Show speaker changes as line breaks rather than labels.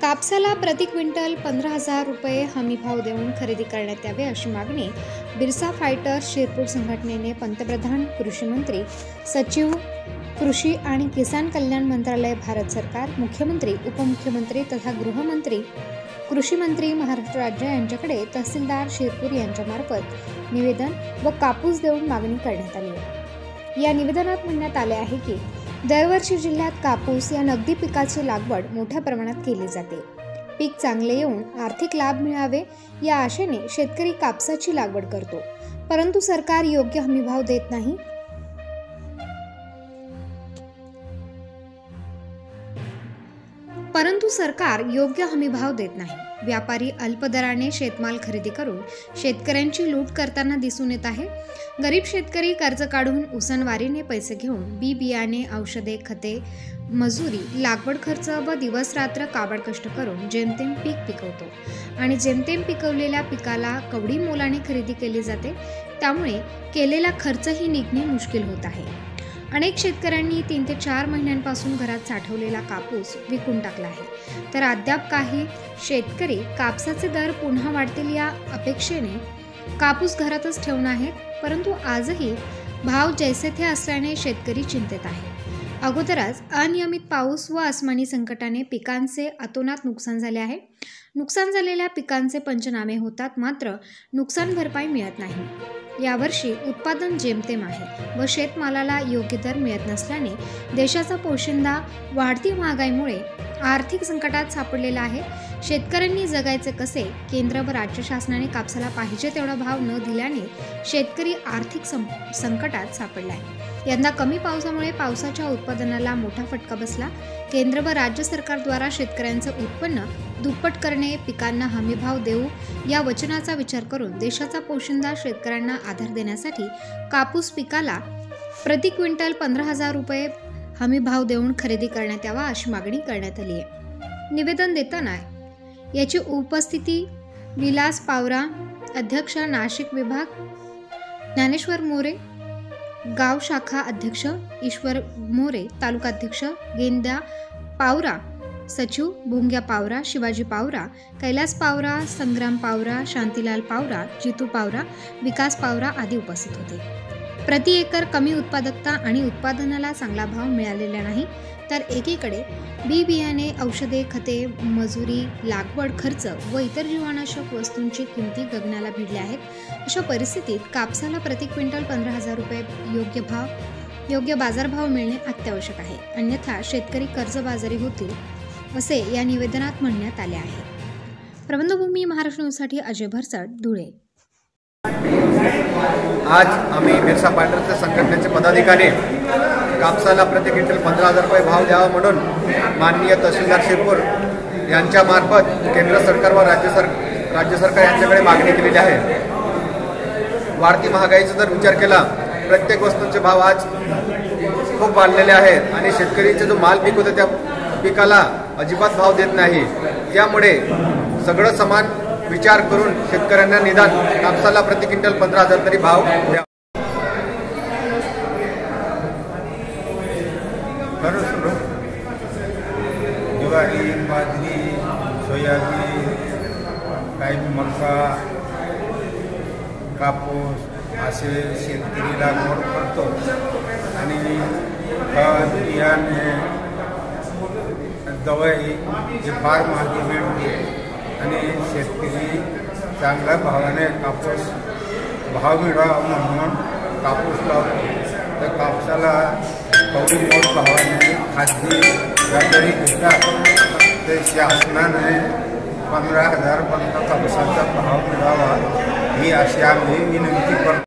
कापसाला प्रति क्विंटल 15,000 रुपये हमीभाव देऊन खरेदी करण्यात यावे अशी मागणी बिरसा फायटर्स शिरपूर संघटनेने पंतप्रधान, कृषी मंत्री, सचिव, कृषी आणि किसान कल्याण मंत्रालय, भारत सरकार, मुख्यमंत्री, उपमुख्यमंत्री तथा गृहमंत्री, कृषी मंत्री महाराष्ट्र राज्य यांच्याकडे तहसीलदार शिरपूर यांच्यामार्फत निवेदन व कापूस देऊन मागणी करण्यात आली आहे। या निवेदनात म्हणण्यात आले आहे की दरवर्षी जिल्ह्यात कापूस या नगदी पिकाची लागवड मोठ्या प्रमाणात केली जाते। पीक चांगले येऊन आर्थिक लाभ मिळावे या आशेने शेतकरी कापसाची लागवड करतो, परंतु सरकार योग्य हमीभाव देत नाही। व्यापारी अल्प दराने शेतमाल खरेदी करून शेतकऱ्यांची लूट करताना दिसून येत आहे। गरीब शेतकरी कर्ज काढून उसनवारीने पैसे घेऊन बी बियाणे, औषधे, खते, मजुरी, लागवड खर्च व दिवस रात्र काबाड कष्ट करून जेमतेम पीक पिकवतो आणि जेमतेम पिकवलेल्या पिकाला कवडी मोलाने खरेदी केली जाते। त्यामुळे केलेला खर्चही निघणे मुश्किल होत आहे। अनेक शेतकऱ्यांनी 3 ते 4 महिन्यांपासून घरात साठवलेला कापूस विकून टाकला आहे, तर अद्याप काही शेतकरी कापसाचे दर पुन्हा वाढतील या अपेक्षेने कापूस घरातच ठेवून आहेत, परंतु आजही भाव जैसे थे असल्याने शेतकरी चिंतेत आहे। अगोदरच अनियमित पाऊस व अस्मानी संकटाने पिकांचे अतोनात नुकसान झाले आहे। नुकसान झालेल्या पिकांचे पंचनामे होतात, मात्र नुकसान भरपाई मिळत नाही। यावर्षी उत्पादन जेमतेम आहे व शेतमालाला योग्य दर मिळत नसल्याने देशाचा पोशिंदा वाढती महागाईमुळे आर्थिक संकटात सापडलेला आहे। शेतकऱ्यांनी जगायचे कसे? केंद्र व राज्य शासनाने कापसाला पाहिजे तेवढा भाव न दिल्याने शेतकरी आर्थिक संकटात सापडलाय। यंदा कमी पावसामुळे पावसाच्या उत्पादनाला मोठा फटका बसला। केंद्र व राज्य सरकारद्वारा शेतकऱ्यांचे उत्पन्न दुप्पट करणे, पिकांना हमीभाव देऊ या वचनाचा विचार करून देशाचा पोशिंदा शेतकऱ्यांना आधार देण्यासाठी कापूस पिकाला प्रति क्विंटल 15,000 रुपये हमीभाव देऊन खरेदी करण्यात यावा अशी मागणी करण्यात आली आहे। निवेदन देताना याची उपस्थिती विलास पावरा, अध्यक्ष नाशिक विभाग, ज्ञानेश्वर मोरे, गाव शाखा अध्यक्ष ईश्वर मोरे, तालुका अध्यक्ष गेंद्या पावरा, सचिव भुंग्या पावरा, शिवाजी पावरा, कैलास पावरा, संग्राम पावरा, शांतीलाल पावरा, जितू पावरा, विकास पावरा आदी उपस्थित होते। प्रति एकर कमी उत्पादकता आणि उत्पादनाला चांगला भाव मिळालेला नाही, तर एकीकडे बी बियाणे, औषधे, खते, मजुरी, लागवड खर्च व इतर जीवनावश्यक वस्तूंची किमती गगनाला भिडल्या आहेत। अशा परिस्थितीत कापसाला प्रति क्विंटल 15,000 रुपये योग्य बाजारभाव मिळणे अत्यावश्यक आहे, अन्यथा शेतकरी कर्जबाजारी होतील असे या निवेदनात म्हणण्यात आले आहे। प्रबंधभूमी महाराष्ट्र न्यूजसाठी अजय भरसट, धुळे।
आज आम्ही बिरसा फायटर्स संघटनेचे पदाधिकारी कापसाला प्रति क्विंटल 15,000 रुपये भाव द्यावा म्हणून माननीय तहसीलदार शिरपूर यांच्या मार्फत केंद्र सरकार व राज्य सरकार यांच्याकडे मागणी केलेली आहे। वाढती महागाईचा जर विचार केला, प्रत्येक वस्तूंचे भाव आज खूप वाढलेले आहेत आणि शेतकरीचा जो माल पिकवतो त्या पिकाला अजिबात भाव देत नाही। त्यामुळे सगळं समान विचार करून शेतकऱ्यांना निदान कापसाला प्रति क्विंटल 15,000 तरी भाव द्या।
ज्वारी, बाजरी, सोयाबीन, काही मका, कापूस असे शेतकरी लागवड करतो आणि खत, बियाणे, दवाई हे फार महागी मिळते आणि शेतकरी चांगल्या भावाने कापूस भाव मिळावा म्हणून कापूस लावतो। तर कापसाला कवडी मोल भावाने खाजगी व्यापारी घेतात, तर शासनाने 15,000 पर्यंत कापसाचा भाव मिळावा ही अशी आम्ही विनंती करतो।